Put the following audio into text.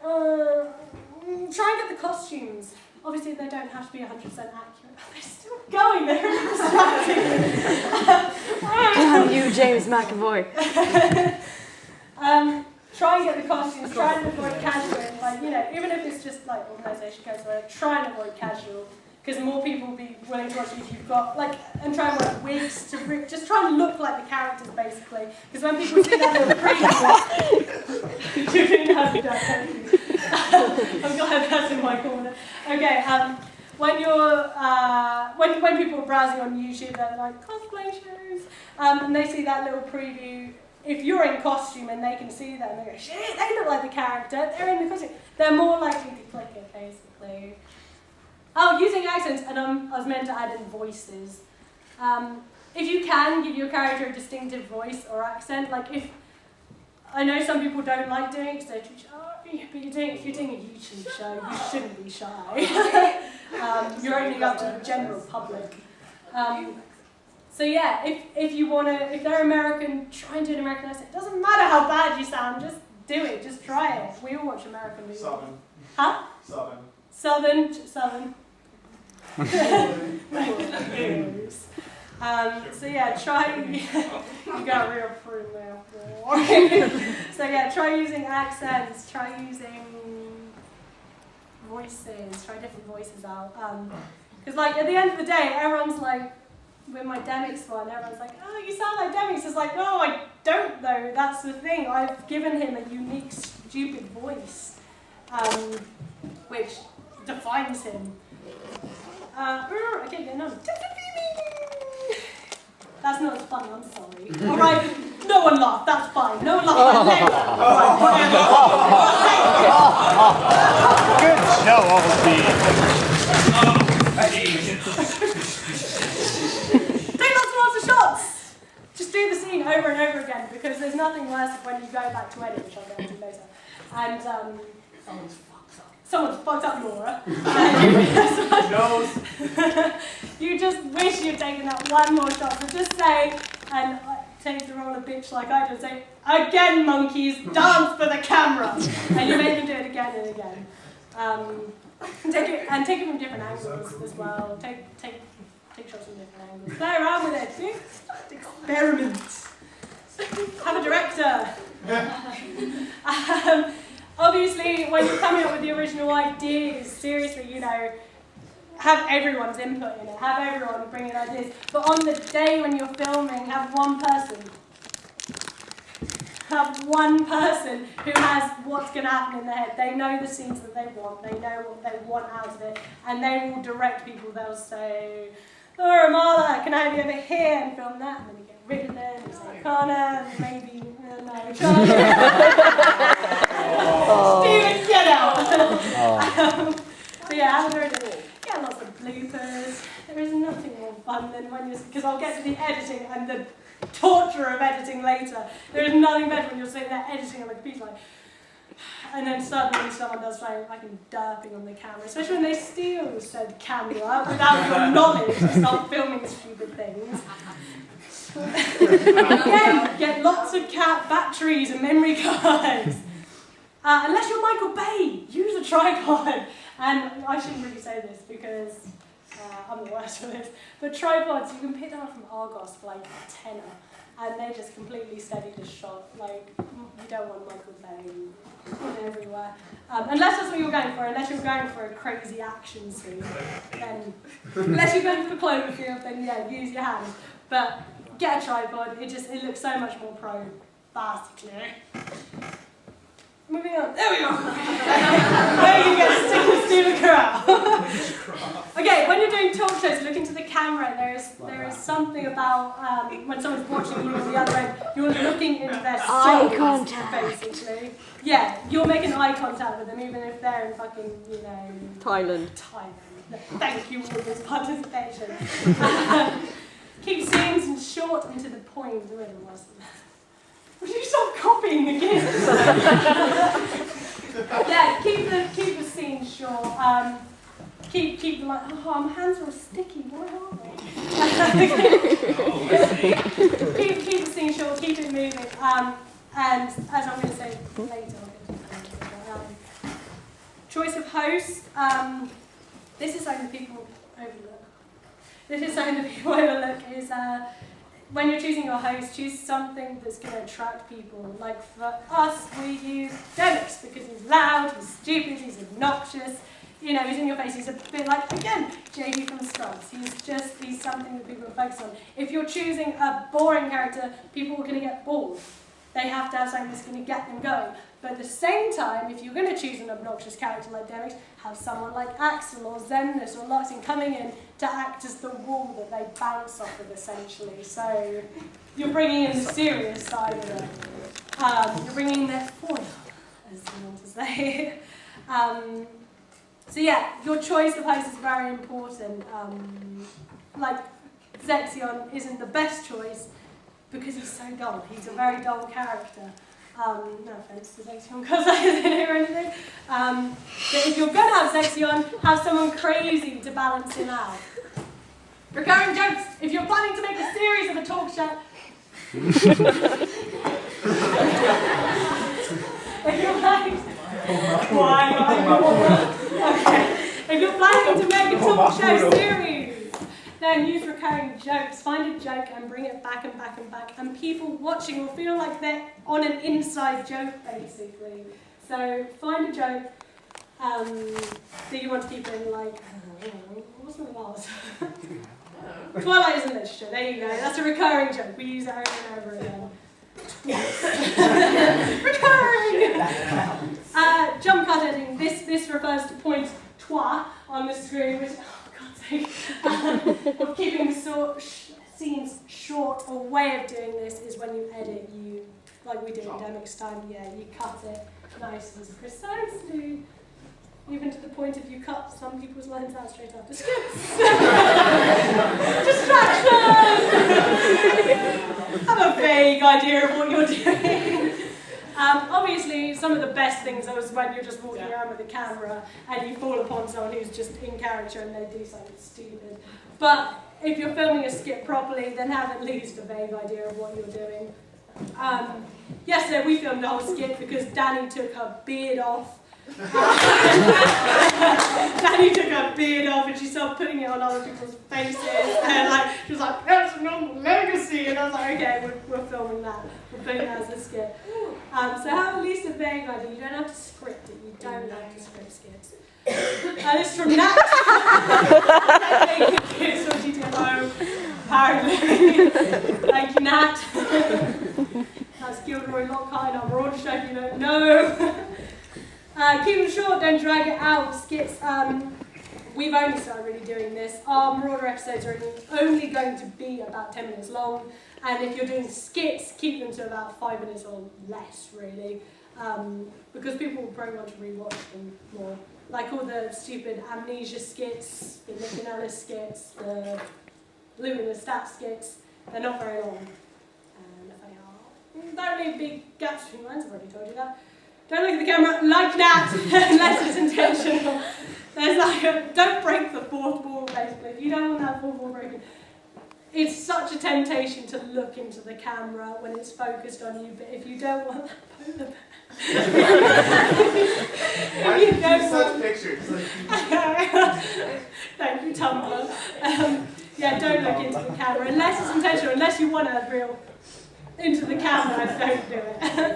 Try and get the costumes. Obviously, they don't have to be 100% accurate. They're still going. They're really distracting. Damn you, James McAvoy. Try and get the costumes. Try and avoid casual. Like, you know, even if it's just like organisation goes where try and avoid casual, because more people will be willing to watch it if you've got like, and try and wear wigs to just try and look like the characters basically. Because when people see that little preview, you didn't have to do that. I'm glad that's in my corner. Okay. When you're when people are browsing on YouTube, they're like cosplay shows, and they see that little preview. If you're in costume and they can see that and they go, shit, they look like the character, they're in the costume, they're more likely to click it, basically. Oh, using accents, and I was meant to add in voices. If you can, give your character a distinctive voice or accent. Like if, I know some people don't like doing it because they're too shy, but if you're doing a YouTube show, you shouldn't be shy. You're opening up to the general public. So yeah, if you want to, if they're American, try and do an American accent. It doesn't matter how bad you sound, just do it, just try it. We all watch American movies. Southern. Huh? Southern. Southern. So yeah, try, you got real fruit there. So yeah, try using accents, try using voices, try different voices out. Because like at the end of the day, everyone's like, with my Demix one, everyone's like, oh, you sound like Demix. It's like, no, I don't though, that's the thing. I've given him a unique, stupid voice, which defines him. Okay, no. That's not as funny, I'm sorry. Alright, no one laughed, that's fine. No one laughed. Good show, Take lots of shots! Just do the scene over and over again, because there's nothing worse when you go back to edit, which I'll get into later. And someone's fucked up Laura. You just wish you'd taken that one more shot. So just say, and take the role of bitch like I just say, again monkeys, dance for the camera. And you make them do it again and again. Take it from different angles as well. Take shots from different angles. Play around with it. Experiment. Have a director. Obviously, when you're coming up with the original ideas, seriously, you know, have everyone's input in it, have everyone bring in ideas. But on the day when you're filming, have one person who has what's going to happen in their head. They know the scenes that they want, they know what they want out of it, and they will direct people. They'll say, oh, Amala, can I have you over here and film that? And then you get rid of them, and say, Connor, maybe, no, Charlie. Steven, get out! So yeah, have a get lots of bloopers. There is nothing more fun than when you're, because I'll get to the editing and the torture of editing later. There is nothing better when you're sitting there editing on the computer, like, and then suddenly someone does something fucking derping on the camera, especially when they steal said camera without your knowledge to start filming stupid things. Again, get lots of cat batteries and memory cards. Unless you're Michael Bay, use a tripod. And I shouldn't really say this because I'm the worst for this, but tripods, you can pick them up from Argos for like a tenner, and they just completely steady the shot. Like, you don't want Michael Bay everywhere. Unless that's what you're going for, unless you're going for a crazy action scene, then, unless you're going for Cloverfield, then yeah, use your hands. But get a tripod, it looks so much more pro, basically. Moving on. There we go. There you get Stephen Carell. Okay, when you're doing talk shows, look into the camera. There is something about when someone's watching you on the other end, you're looking into their eye souls, contact. basically. Yeah, you're making eye contact with them, even if they're in fucking, you know, Thailand. Thank you for this participation. Keep scenes short and to the point. Would you stop copying again? Yeah, keep the scene short. Keep like, oh, my hands are sticky. Why are they? keep the scene short. Keep it moving. And as I'm going to say later, Choice of host. This is something that people overlook. Is when you're choosing your host, choose something that's going to attract people. Like for us, we use Dennis because he's loud, he's stupid, he's obnoxious. You know, he's in your face. He's a bit like, again, JD from Scrubs. He's something that people focus on. If you're choosing a boring character, people are going to get bored. They have to have something that's going to get them going. But at the same time, if you're going to choose an obnoxious character like Derek, have someone like Axel or Zemnis or Luxin coming in to act as the wall that they bounce off of, essentially. So you're bringing in the serious side of it. You're bringing in their foil, as you want to say. So yeah, your choice of host is very important. Like Zexion isn't the best choice because he's so dull. He's a very dull character. No offense to Zexion because I didn't hear anything. But if you're going to have Zexion, have someone crazy to balance him out. Recurring jokes. If you're planning to make a series of a talk show, if you're planning, if you're planning to make a talk show series, then use recurring jokes. Find a joke and bring it back and back and back. And people watching will feel like they're on an inside joke, basically. So find a joke that you want to keep in, like, what's one of ours? Twilight is a literature. There you go. That's a recurring joke. We use it over and over again. Recurring! Jump cut editing. This refers to point trois on the screen, which, oh God's sake, of keeping the scenes short. A way of doing this is when you edit, like we did in Demic's time, you cut it nice and precisely. Even to the point if you cut some people's lines out straight after skips. Distraction! Have a vague idea of what you're doing. Obviously, some of the best things are when you're just walking around with a camera and you fall upon someone who's just in character and they do something stupid. But if you're filming a skit properly, then have at least a vague idea of what you're doing. Yesterday we filmed a whole skit because Danny took her beard off. Danny took her beard off and she started putting it on other people's faces and she was like, that's not legacy, and I was like, okay, we're filming that, we're putting that as a skit. So have at least a vague idea. You don't have to script it, you don't have to script skits. This is from Nat. Kids what she did home, apparently. Thank you, Nat. That's Gilderoy Lockhart in our broad show if you don't know. Keep them short, don't drag it out. Skits, we've only started really doing this. Our Marauder episodes are only going to be about 10 minutes long, and if you're doing skits, keep them to about 5 minutes or less, really, because people will probably want to rewatch them more. Like all the stupid amnesia skits, the Nick and Ellis skits, the Lou and the Stat skits, they're not very long. And if they are, don't leave big gaps between lines, I've already told you that. Don't look at the camera like that unless it's intentional. There's don't break the fourth wall, basically. If you don't want that fourth wall broken, it's such a temptation to look into the camera when it's focused on you, but if you don't want that polar bear, why do you do such pictures? Thank you, Tumblr. Don't look into the camera unless it's intentional, unless you want to reel into the camera, don't do it.